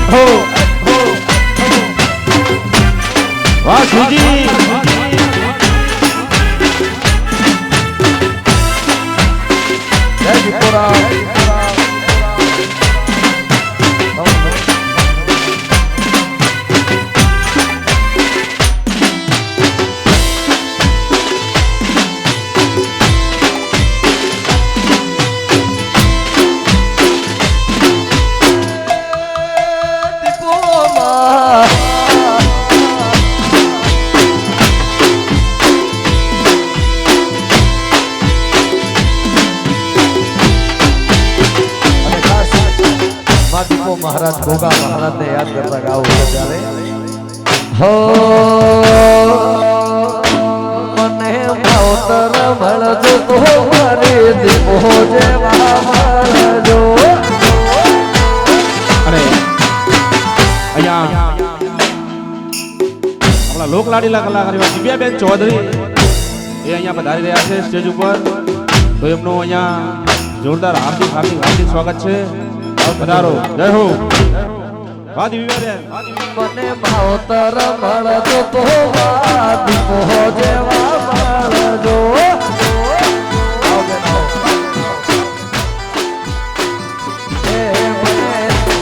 હો વાહ સુજી જય દીપોરા महाराज गोगा महाराज ने याद करता गाओ ત્યારે હો મને માવતર મળજો તો મારી દીપો જેવા મળજો અરે અહીંયા આપણા લોકલાડીલા કલાકાર એવા દિવ્યાબેન ચૌધરી એ અહીંયા પધારી રહ્યા છે સ્ટેજ ઉપર તો એમનું અહીંયા જોરદાર હાર્દિક સ્વાગત છે પધારો જય હો વાહ દિવ્યાબેન મને ભાવતર મળજો તો દીપો જેવા મળજો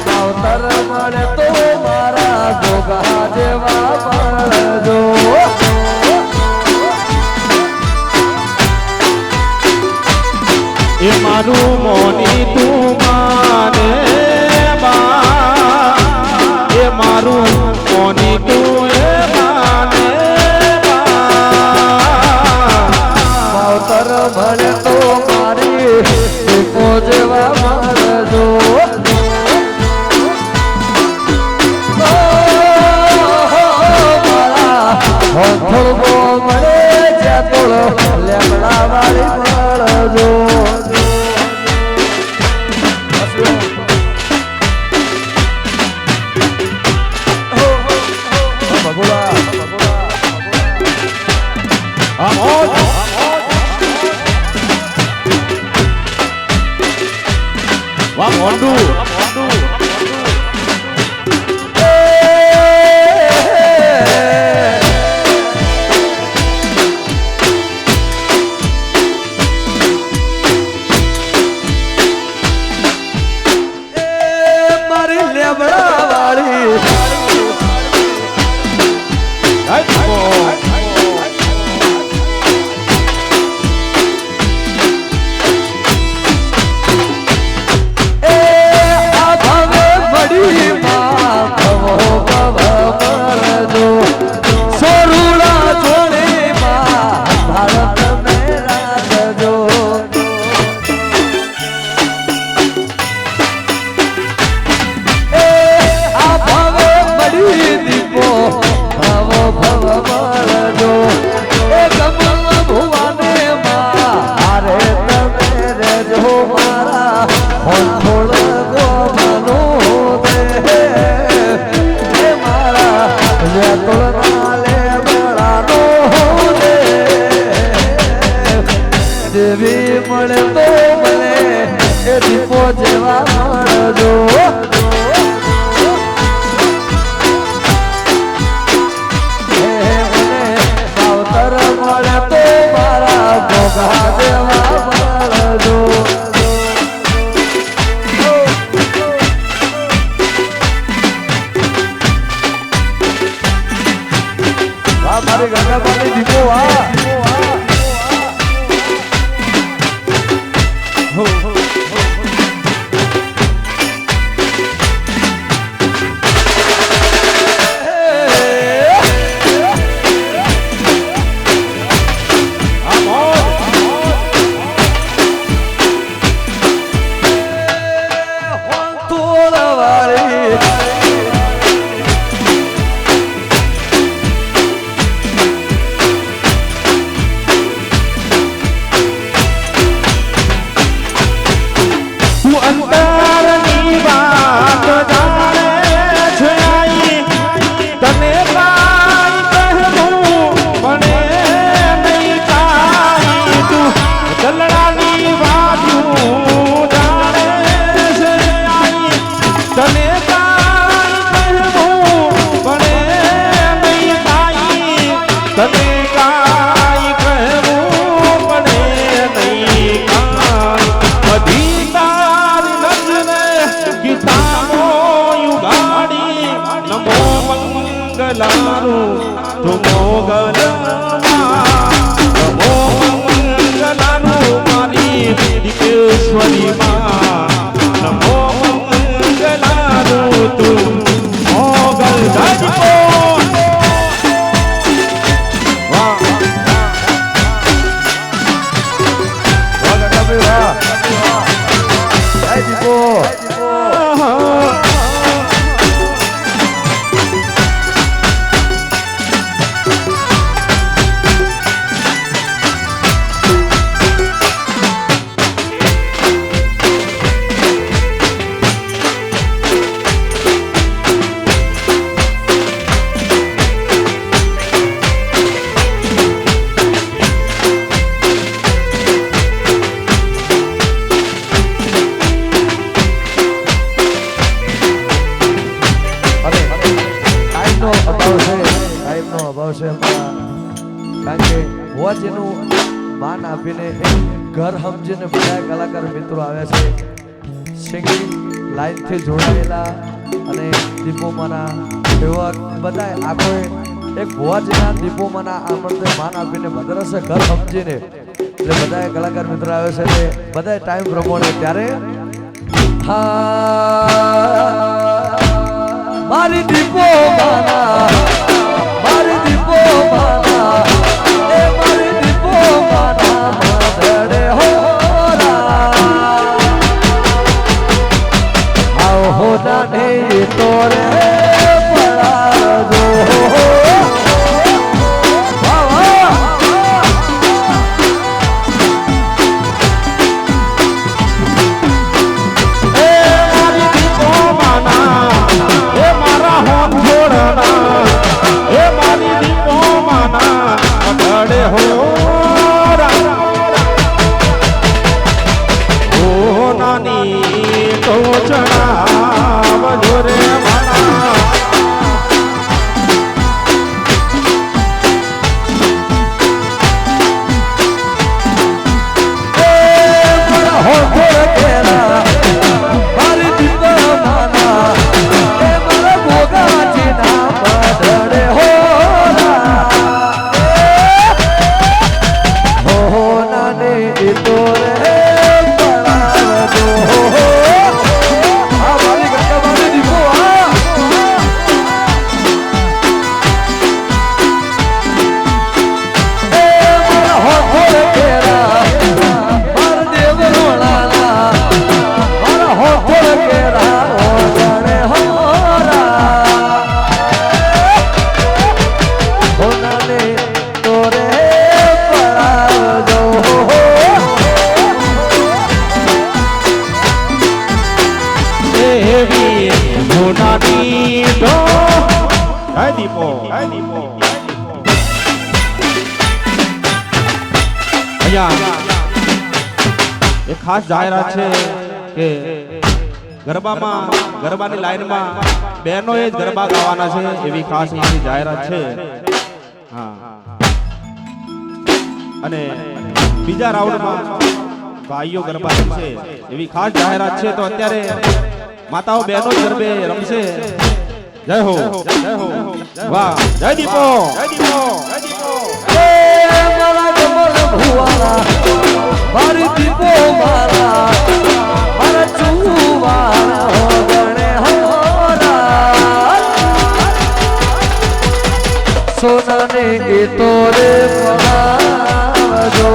ભાવતર મળે તો મારા ગોગા જેવા મળજો એ મારું મોની તું માને બા એ મારું મોની તું એ માને માવતર મળે તો મારી દીપો જેવા મળજો થોડો મળે જ્યાં થોડો લેમડા વાળી મળજો વાહ મોંડું મારી લેબડા વાળી દેવી મળે તો મને એ દીપો જેવા મળજો મને માવતર મળે તો મારા ભોગા જેવા મળજો મારી ગંગા પાણી દીપો તું મોગલમાં નમો મંગલાનું મારી દીપેશ્વરી માં નમો મંગલાનું તું મોગલ ગાજપો માન આપીને ઘર સમજીને બધા કલાકાર મિત્રો આવ્યા છે સિંગિંગ લાઈનથી જોડાયેલા અને દીપોમાના એવા બધા આખો એક ભુવાજીના દીપોમાના આમંત્રણને માન આપીને ભદ્રસે ઘર સમજીને એટલે બધા કલાકાર મિત્રો આવ્યા છે બધા ટાઈમ પ્રમાણે ત્યારે મારી દીપોમાના મારી દીપોમાના તોરે એક ખાસ જાહેરાત છે કે ગરબાની લાઈનમાં બહેનોએ જ ગરબા ગાવાના છે એવી ખાસ અહીંની જાહેરાત છે હા અને બીજા રાઉન્ડમાં ભાઈઓ ગરબા રમશે એવી ખાસ જાહેરાત છે તો અત્યારે માતાઓ બહેનો ગરબે રમશે જય હો વાહ જય દીપો જય દીપો જય દીપો મારી દીપો મારા મારા ચુવારા હો ગણે હોરા સોનાને એ તોરે પડાવજો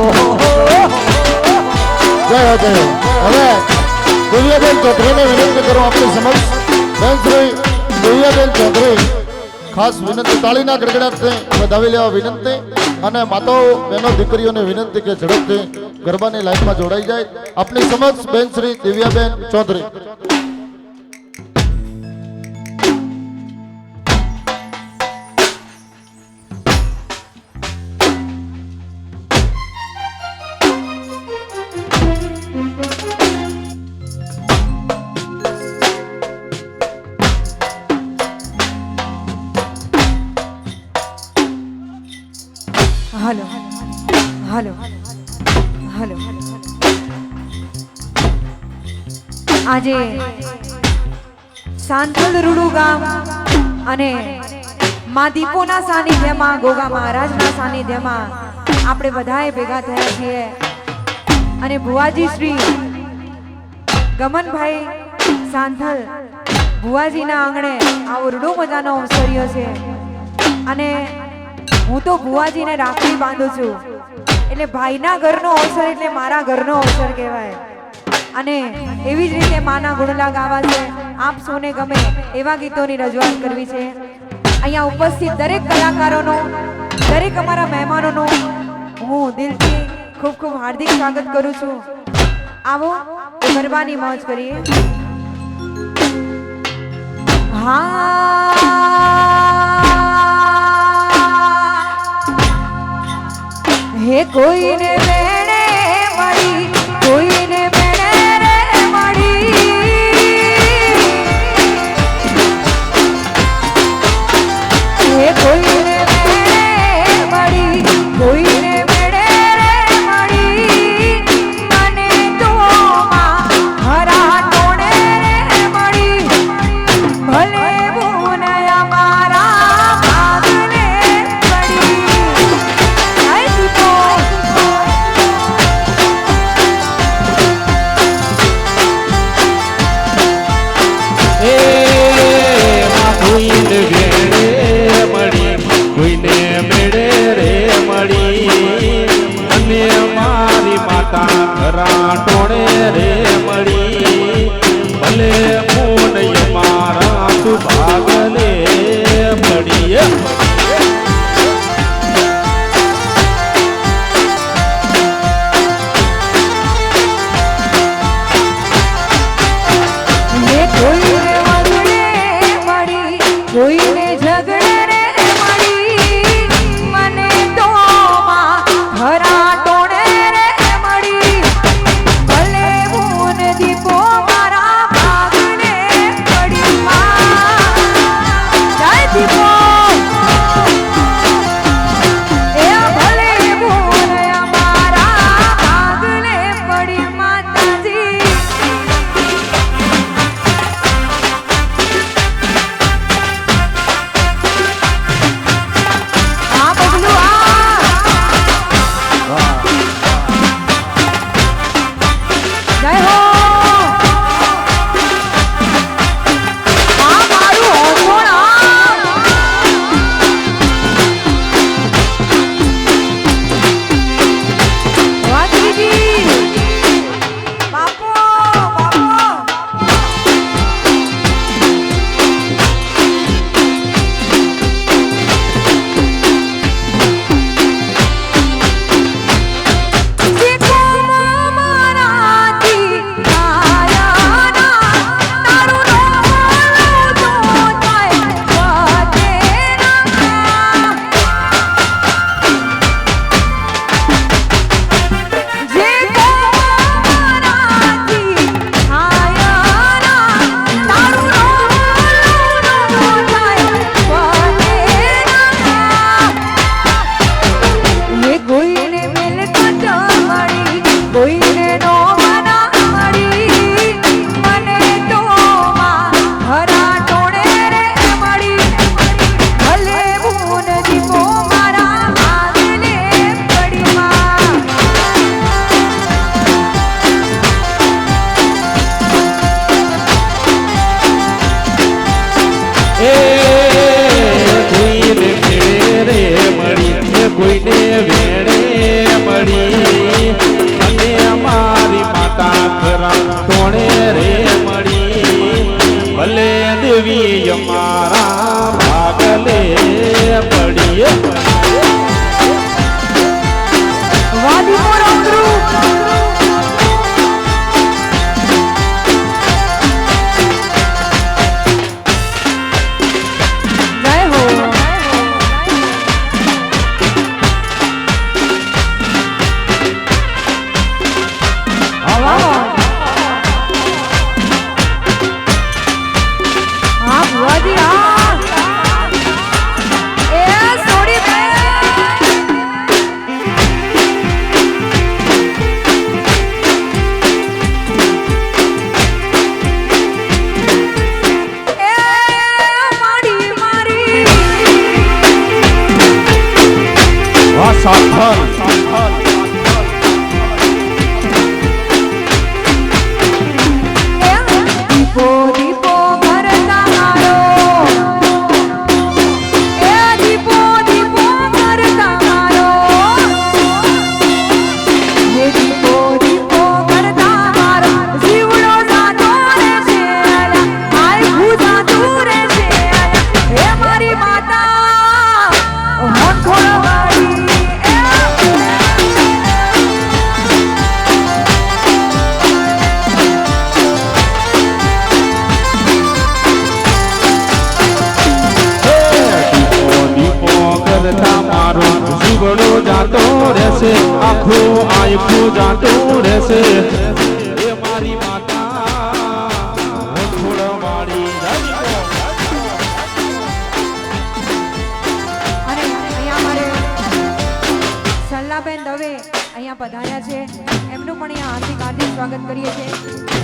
જય હવે દિવ્યાબેન ચૌધરીને વિનંતી કરું આપની સમક્ષ બેન શ્રી દિવ્યાબેન ચૌધરી ખાસ વિનંતી તાળીના ગડગડાટથી વધાવી લેવા વિનંતી અને માતાઓ બહેનો દીકરીઓને વિનંતી કે ઝડપથી ગરબાની લાઈનમાં જોડાઈ જાય આપની સમક્ષ બેન શ્રી દિવ્યાબેન ચૌધરી હાલો હાલો હાલો આજે સાંથલ રૂડુ ગામ અને માં દીપોના સાનિધ્યમાં ગોગા મહારાજના સાનિધ્યમાં આપણે બધાએ ભેગા થયા છીએ અને ભુવાજી શ્રી ગમનભાઈ સાંથલ ભુવાજીના આંગણે આ ઓરડો મજાનો અવસર્યો છે અને હું તો ભુવાજીને રાખડી બાંધું છું એટલે ભાઈના ઘરનો અવસર એટલે મારા ઘરનો અવસર કહેવાય અને એવી જ રીતે માના ગુણલા ગાવા છે આપ સૌને ગમે એવા ગીતોની રજૂઆત કરવી છે અહીંયા ઉપસ્થિત દરેક કલાકારોનો દરેક અમારા મહેમાનોનો હું દિલથી ખૂબ ખૂબ હાર્દિક સ્વાગત કરું છું આવો ગરબાની મોજ કરીએ હે કોઈને મેળે મળી કોઈને મેળે રે મળી હે કોઈને મેળે મળી કોઈને મેળે રે મળી મને તો માં હરા ટોણે રે મળી ભલે ભૂનયા મારા ભાગને પડી આઈ દીપો એ માં કોઈને વેળે મળી કોઈને મેળે રે મળી અને મારી માતા ઘરા ટોણે રે મળી ભલે પૂનય મારા તું ભાગલે મળી હે કોઈને વગડે મળી કોઈને ઝગડે રે મળી મને તો માં ઘરા ટોણે રે મળી ભલે ભૂન દીપો મારા ભાગને પડી માં જય દીપો એ ભલે ભૂન અમારા ભાગને પડી માતાજી આ બગલું જય હો આ મારું હોંભોળા વાઘજીજી બાપો શીખો મારાથી આયાના તારું નામ તો થાય વતેના જે મારાથી આયાના તારું નામ તો થાય વતેના ये कोઈને મિલકત મળી કોઈને નો મના મળી મને તો માં હરા ટોણે રે મળી ભલે ભૂન દીપો મારા આગલે પડી માં એ કોઈને વેળે રે મળી કોઈને વેળે મળી અને અમારી માતા ઘરા ટોણે રે મળી ભલે દેવી અમારા ભાગલે પડી વાદીપો રંગરૂ જય હો હા ભુવાજી હા એ સોડી બે સાંથલ દીપો દીપો કરતા મારો એ દીપો દીપો કરતા મારો એ દીપો દીપો કરતા મારો જીવડો જાતો રહેશે આય ભૂજા તું રહેશે હે મારી માતા હોઠોળ વાળી મારો જીવડો જાતો રહેશે આખો આખો જાતો રહેશે એ મારી માતા થોડવાળી અને અહીંયા અમારે સલ્લાબેન દવે અહીંયા પધાર્યા છે એમનું પણ અહીંયા હાર્દિક હાર્દિક સ્વાગત કરીએ છીએ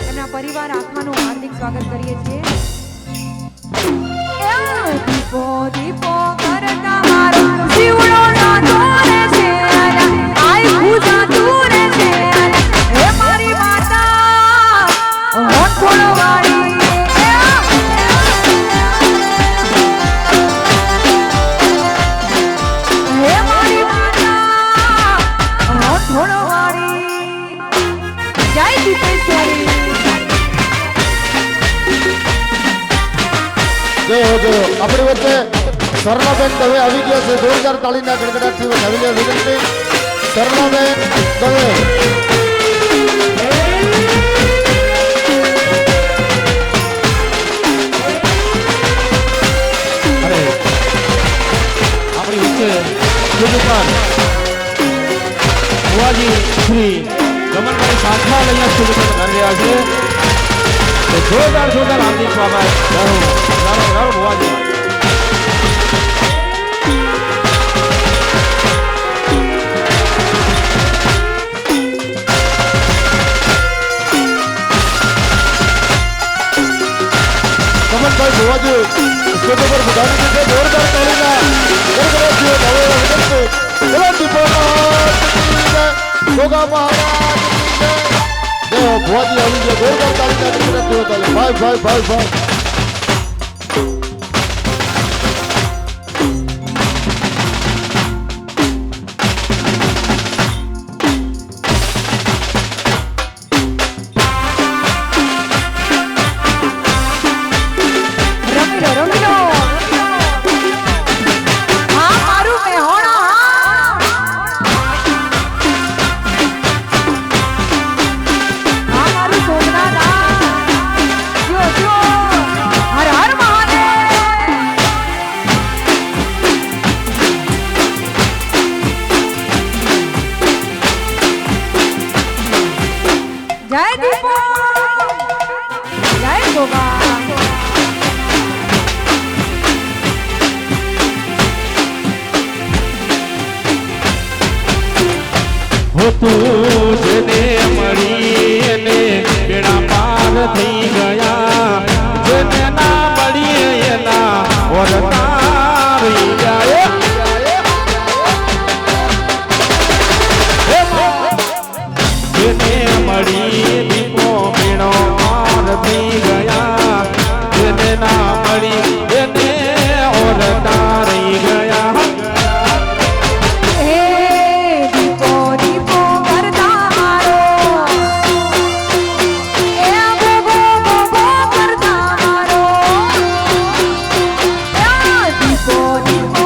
એમના પરિવાર આખાનું હાર્દિક સ્વાગત કરીએ છીએ દીપો દીપો કરતા મારો જીવડો જાતો રહેશે આય ભૂજા તું રહેશે હે મારી માતા હોઠોળ વાળી હે મારી માતા હોઠોળ વાળી જય દીપેશ્વરી જય હો જય હો. આપણી વચ્ચે સરલાબેન દવે આવી ગયા છે. જોરદાર તાળીના ગડગડાટથી વધાવી લે વિનંતી. સરલાબેન દવે અરે આપણી વચ્ચે સુજુપાન ભુવાજી શ્રી ગમનભાઈ સાંથાલ અહીંયા સુજુપાન કરી રહ્યા છે તો જોરદાર જોરદાર હાર્દિક સ્વાગત રારો ભુવાજી કમનભાઈ ભુવાજી સ્ટેજ ઉપર બધાની રીતે જોરદાર તાળીના ગડગડાટથી વધાવી લે વિનંતી. બોલો દીપોનાથ ગોગા મહારાજ જય હો. ભુવાજી આવી ગયા. જોરદાર તાળીના ગડગડાટથી વધાવી ભાઈ ભાઈ ભાઈ ભાઈ રમી લો હા મારું મેહોણા હા મારું સોમનાથ જો જો હર હર મહાદેવ જય દીપો જય ગોગા તું જેને મળી એને બેડા પાર થઈ ગયા જેને ના મળી એના ઓરતા રહી જાય જેને મળી દીપો બેડો પાર થઈ ગયા જેને ના મળી એને ઓરતા રહી ગયા હે દીપો દીપો કરતા મારો એ ગોગો ગોગો કરતા મારો દીપો દીપો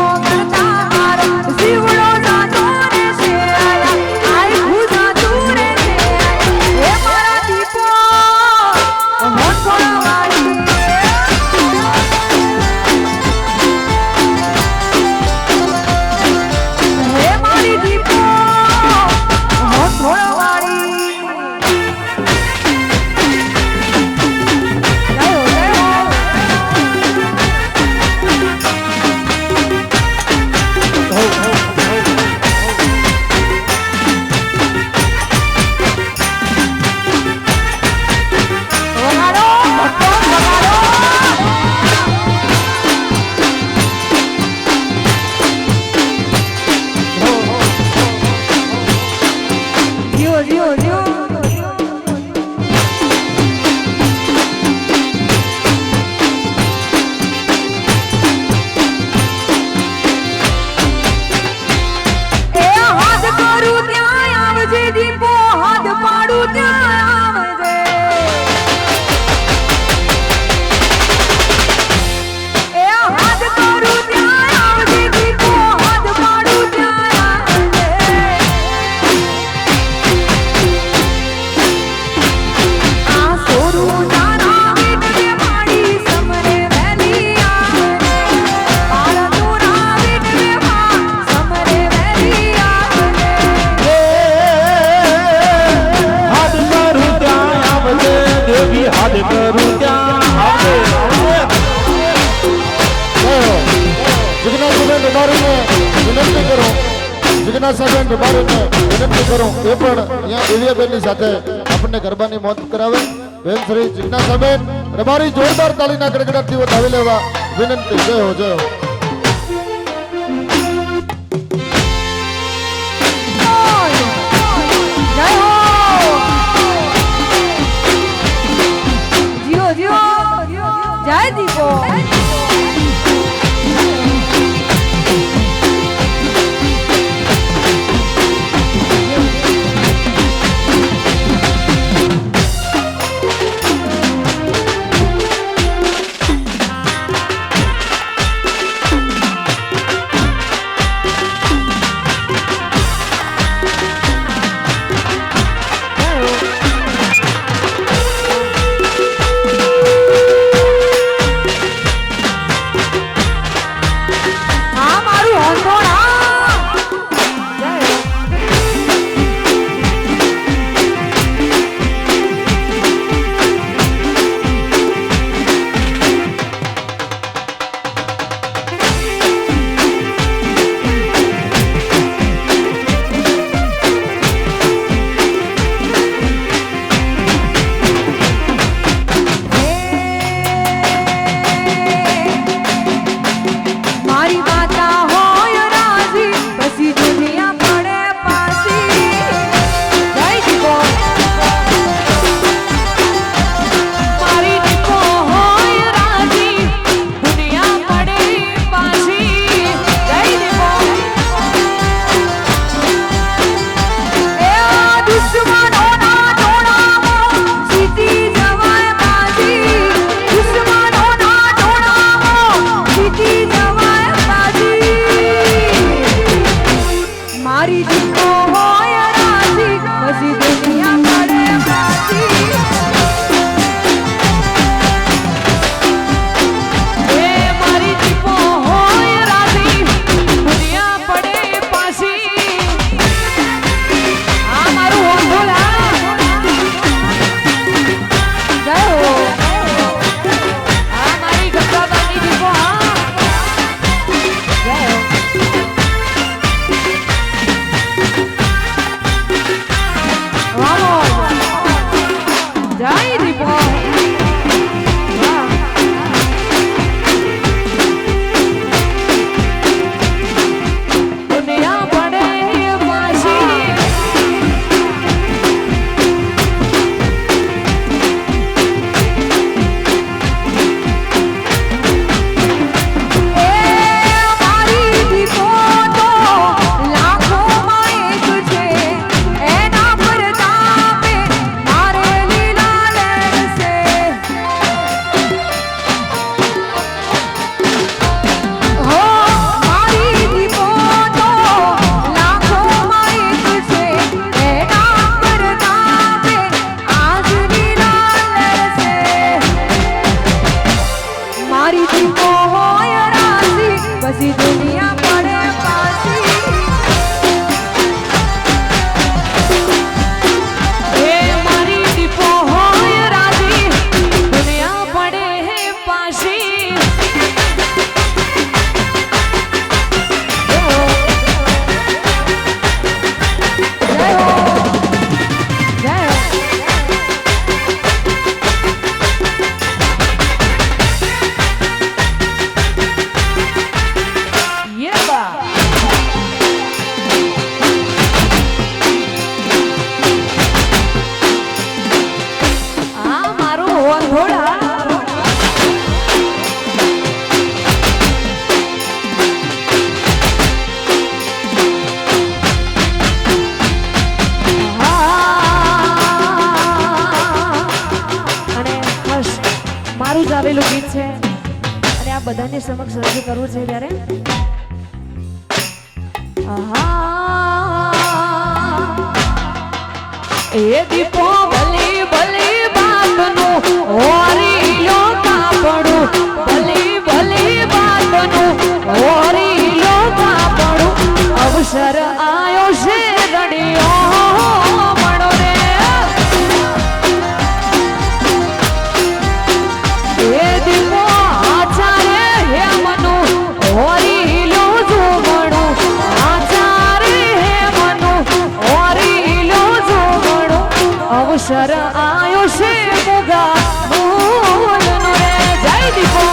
પાડું ત્યાં આવજે એ હાથ કરું ત્યાં આવજે દીપો હાથ પાડું ત્યાં આવજે આ સોરું તારા વિટે માડી સમરે વેલી આવજે પારા તુરા વિટે સમરે વેલી આવજે હાથ કરું ત્યાં આવજે દેવી હાથ કરું ત્યાં આવજે જિજ્ઞાસાબેન રબારીને વિનંતી કરો જિજ્ઞાસાબેન રબારીને વિનંતી કરો એ પણ અહીંયા દેવિયાબેનની સાથે આપણને ગરબાની મોત કરાવે બેન શ્રી જિજ્ઞાસાબેન રબારી જોરદાર તાળીના ગડગડાટથી વધાવી લેવા વિનંતી જય હો જય હો જય હો જીઓ જીઓ જય દીપો સમક્ષ રજૂ કરવું છે ત્યારે આહા એ દીપો ભલી ભલી બાતનું ઓરીલો કાપડું ભલી ભલી બાતનું ઓરીલો કાપડું અવસર આયો છે રડિયો મણો રે એ દીપો આચારે હે મનું ઓરીલો જોગણું આચારે હે મનું ઓરીલો જોગણું અવસર આયો છે મુગા બોલનો રે જય દીપો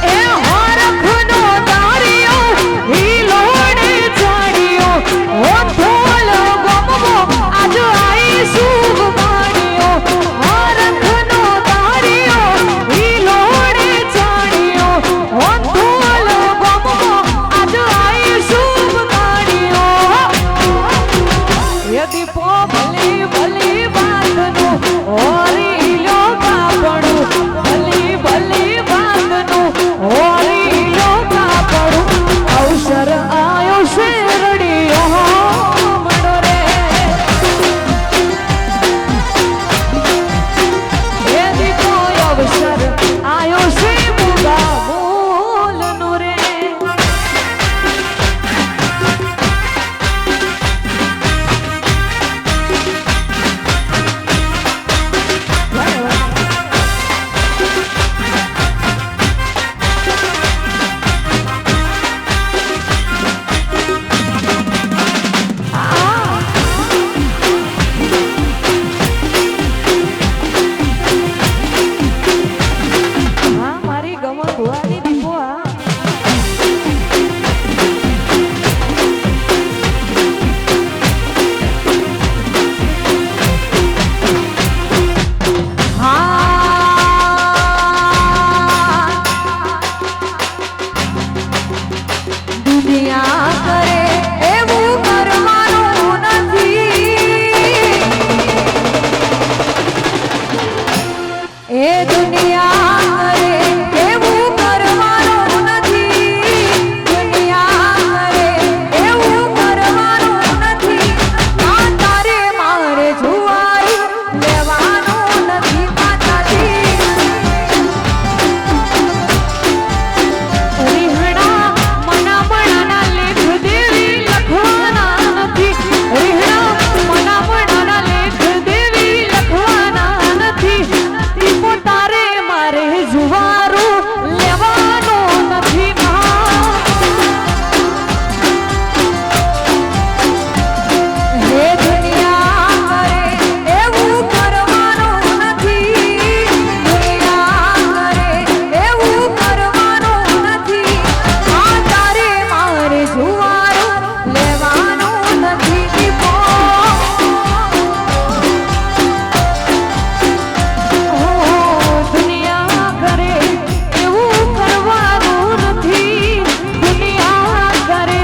એ હરખનો તારિયો હિલોડે ચાડિયો ઓ ફૂલ ગમવો આજ આઈ શુભ માણ્યો હરખનો તારિયો હિલોડે ચાડિયો ઓ ફૂલ ગમવો આજ આઈ શુભ માણ્યો એ દીપો ભલી ભલી બાતનું ઓરીલો કાપડું ભલી ભલી બાતનું ઓરીલો કાપડું અવસર આયો છે રડિયો મણો રે એ દીપો અવસર આયો છે મુગા બોલનો રે હા મારી ગમન ભુવાની દીપો દુનિયા કરે એવું કરવાનું નથી એ દુનિયા કરે એવું કરવાનું નથી દુનિયા કરે એવું કરવાનું નથી આ તારે મારે જુવારું લેવાનું નથી માતાજી રીહણા મના મણાના લેખ દેવી લખવાના નથી રીહણા મના મણાના લેખ દેવી લખવાના નથી દીપો તારે મારે જુવારું લેવાનો નથી હે દુનિયા કરે એવું કરવાનું નથી દુનિયા કરે એવું કરવાનું નથી આ તારે મારે જુવારું લેવાનું નથી દીપો દુનિયા કરે એવું કરવાનું નથી દુનિયા કરે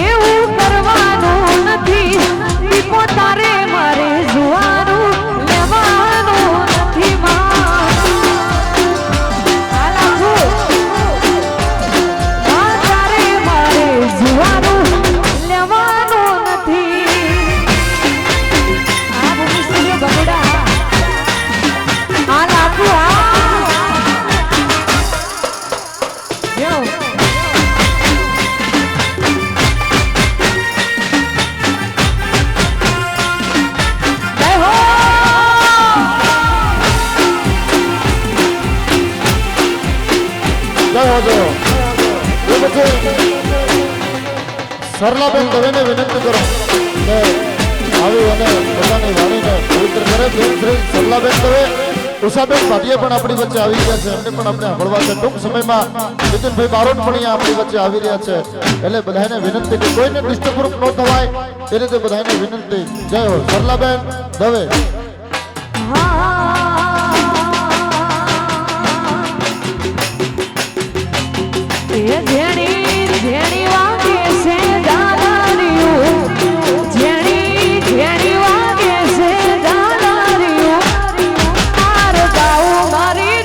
એવું કરવાનું નથી દીપો તારે મારે જુવારું લેવાનું નથી તારે મારે જુવારું લેવાનું નથી આ ભૂમિ ગમડા આ લાખું યો જય હો જય હો જય હો. એ પછી સરલાબેન દવેને વિનંતી કરો કે આવી અને પોતાની વાણીને પવિત્ર કરે બેન શ્રી સરલાબેન દવે ઉષાબેન ભાટિયા પણ આપણી વચ્ચે આવી રહ્યા છે એમને પણ આપણે સાંભળવા છે ટૂંક સમયમાં નીતિનભાઈ બારોટ પણ અહીંયા આપણી વચ્ચે આવી રહ્યા છે એટલે બધાને વિનંતી કે કોઈને ડિસ્ટર્બ ન થવાય એ રીતે બધાને વિનંતી જય હો સરલાબેન દવે એ જેણી જેણી વાગે છે દાદારીઓ જેણી જેણી વાગે છે દાદારીઓ માર ગાઉ મારી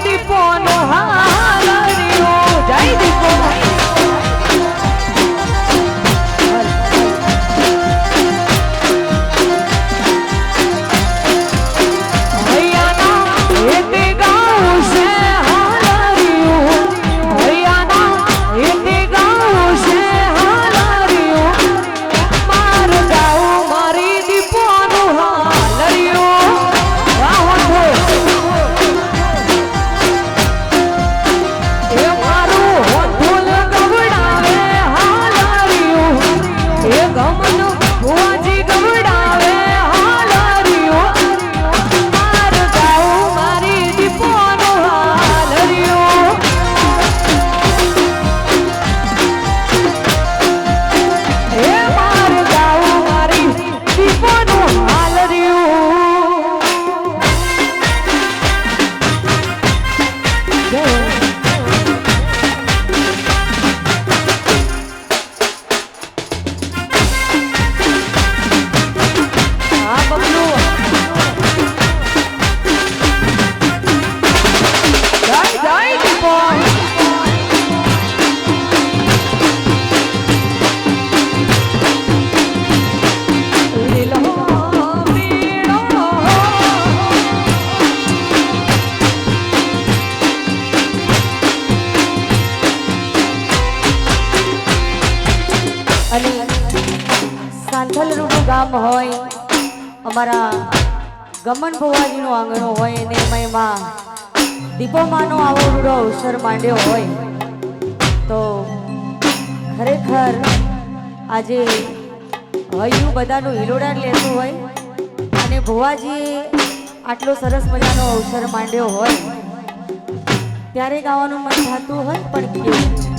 હા બબલુ જય જય દીપો અને સાંથલરૂનું ગામ હોય અમારા ગમન ભુવાજીનું આંગણું હોય અને એમાં દીપોમાનો આવો રૂડો અવસર માંડ્યો હોય તો ખરેખર આજે હૈયું બધાનું હિલોડા લેતું હોય અને ભુવાજીએ આટલો સરસ મજાનો અવસર માંડ્યો હોય ત્યારે ગાવાનું મન થતું હોય પણ કેવું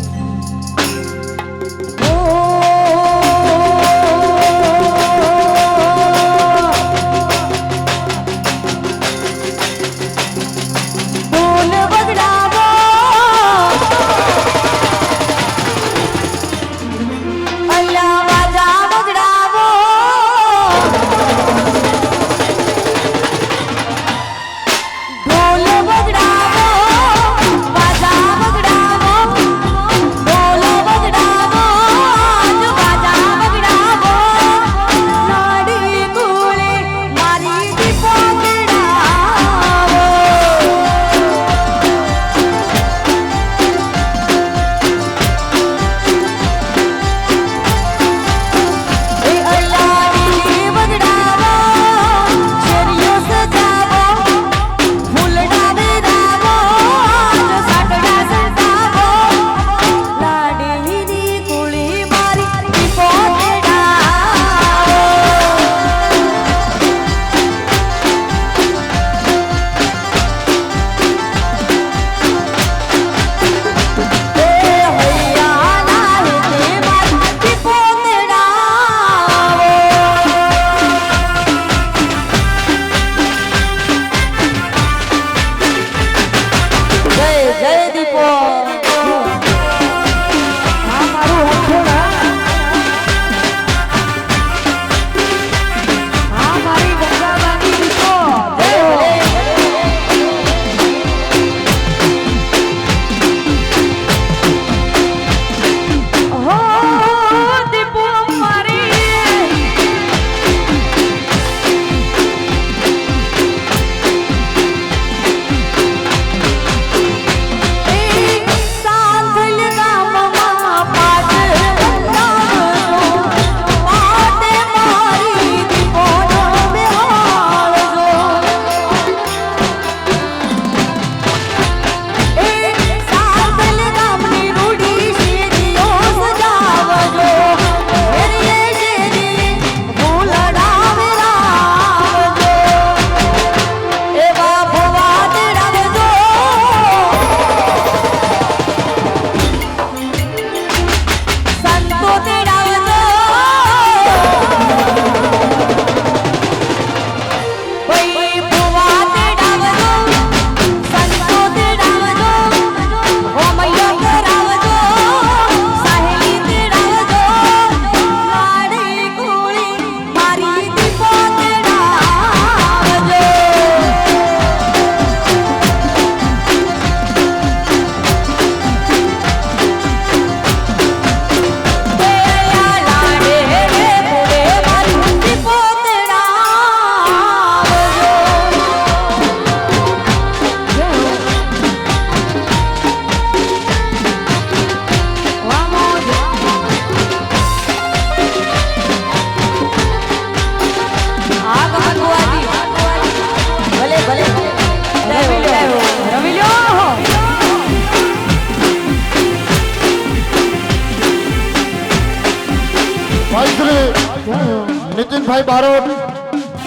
નીતિનભાઈ બારોટ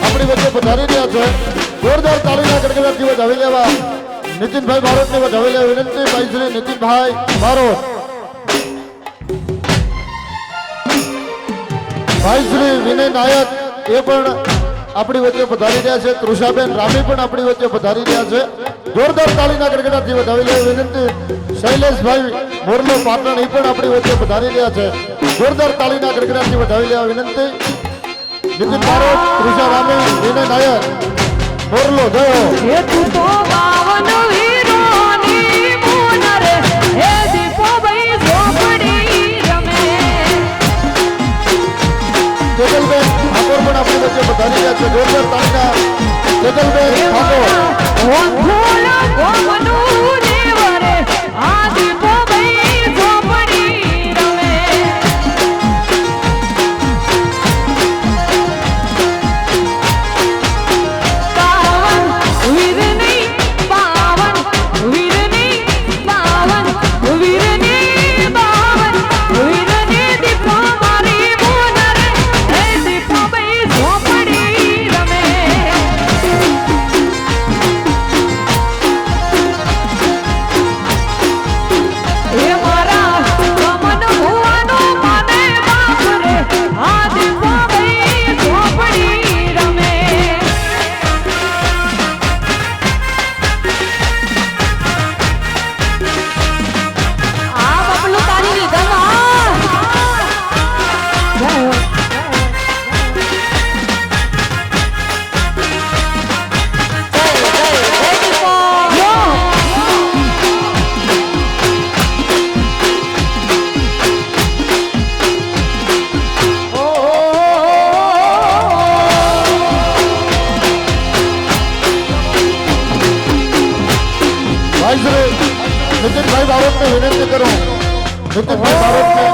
આપણી વચ્ચે પધારી રહ્યા છે. જોરદાર તાળીના ગડગડાટથી વધાવી લેવા નીતિનભાઈ બારોટને વધાવી લેવા વિનંતી. ભાઈ શ્રી નીતિનભાઈ બારોટ, ભાઈ શ્રી વિનય નાયક એ પણ આપણી વચ્ચે પધારી રહ્યા છે. કૃષાબેન રામી પણ આપણી વચ્ચે પધારી રહ્યા છે. જોરદાર તાળીના ગડગડાટથી વધાવી લેવા વિનંતી. શૈલેષભાઈ મોરલો પાટણ એ પણ આપણી વચ્ચે પધારી રહ્યા છે. જોરદાર તાળીના ગડગડાટથી વધાવી લેવા વિનંતી. નીતિન બારોટ, તૃષા રામી, વિનય નાયર, મોરલો જય હો. હે તું તો બાવન વીરોની મોન રે, હે દીપો ભાઈ ઝોપડી રમે. તેજલબેન ઠાકોર પણ આપણી વચ્ચે પધારી રહ્યા છે. જોરદાર તાળીના તેજલબેન ઠાકોર. ઓંધોળ ગોમનું દેવ રે, આ દીપો ભાઈ ઝોપડી રમે. બાવન વીરની બાવન વીરની બાવન વીરની બાવન વીરની દીપો મારી મોન રે, હે દીપો ભાઈ ઝોપડી રમે. હે મારા ગમન ભુવાનો માને બાપ રે, આ દીપો ભાઈ ઝોપડી રમે. આ બબલુ તારી લીધા જય હો. ભાઈ શ્રી નીતિનભાઈ બારોટને વિનંતી કરું. નીતિનભાઈ બારોટને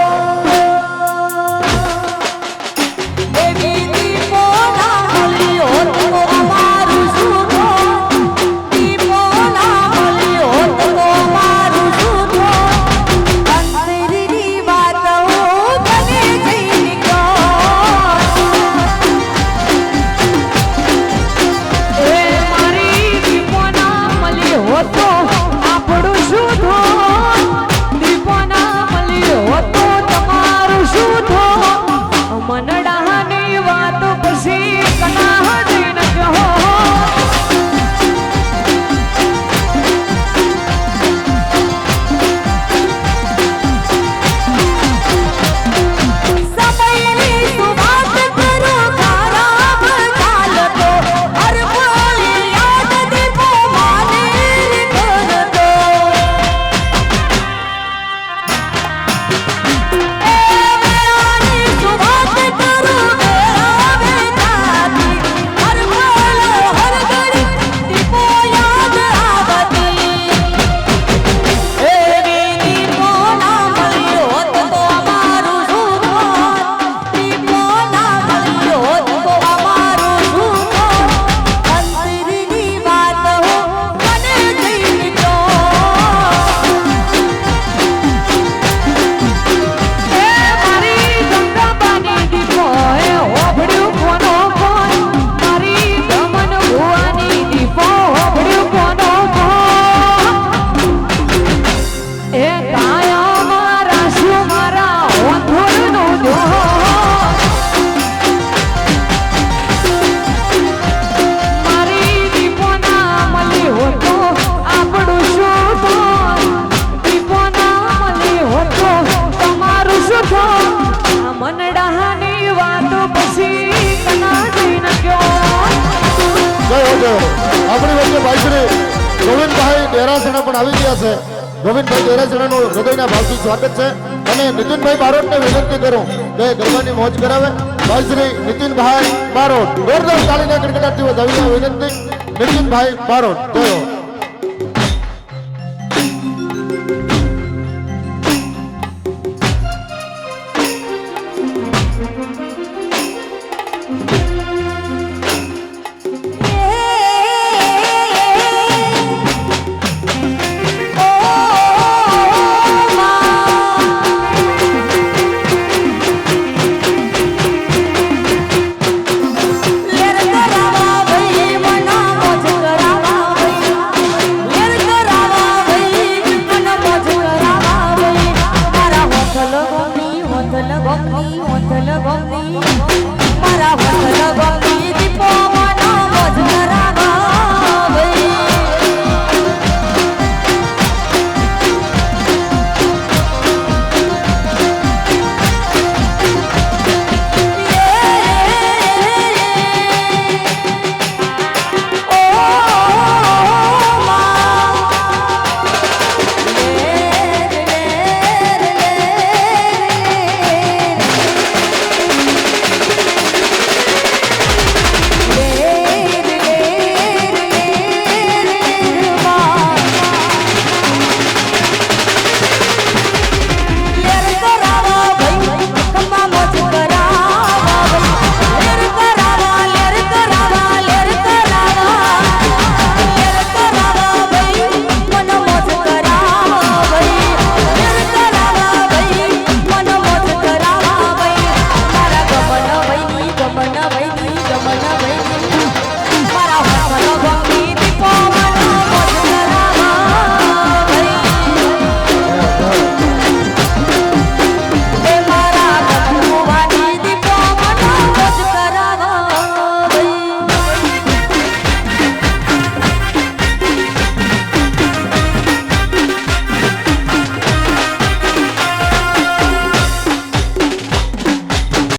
દેવી દીપો ના મળ્યો તો અમારું શું થો? દીપો ના મળ્યો તો અમારું શું થો? અંતરની વાત હું તને જઈને કહું. એ મારી દીપો ના મળી હોતો આપણું શું થો? દીપો ના મળી હોતો તમારું શું થો? મનડાની વાત પછી કના જઈને કહો. સમયની તું વાત કરો ખરાબ ચાલતો, હર પળ યાદ દીપો માને કરતો. એ વેળાની તું વાત કરો વેળાવે જાતી, હર પળ હર ઘડી દીપો યાદ આવતી. એવી દીપો ના મળ્યો હોત તો અમારું શું થાત? દીપો ના મળ્યો હોત તો અમારું શું થાત? અંતરની વાત હું મને જઈને કહું. એ મારી ગંગાબાની દીપો એ હોભળ્યું કોનો કોણ? મારી દમન ભુવાની દીપો હોભળ્યું કોનો કોણ? એ કાયા મારા શું મારા ઓંધોળનો દોહો. મારી દીપો ના મળી હોતો આપણું શું થાત? દીપો ના મળી હોતો તમારું શું થાત? આ મનડાની વાતો પછી કના જઈને કહો. જય હો જય હો. આપણી વચ્ચે ભાઈ શ્રી ગોવિંદભાઈ ડેરાસણા પણ આવી ગયા છે. ગોવિંદભાઈ ડેરાસણાનું હૃદયના ભાવથી સ્વાગત છે. અને નીતિનભાઈ બારોટને વિનંતી કરું કે ગરબાની મોજ કરાવે. ભાઈ શ્રી નીતિનભાઈ બારોટ જોરદાર તાળીના ગડગડાટથી વધાવી લેવા વિનંતી. નીતિનભાઈ બારોટ જય હો.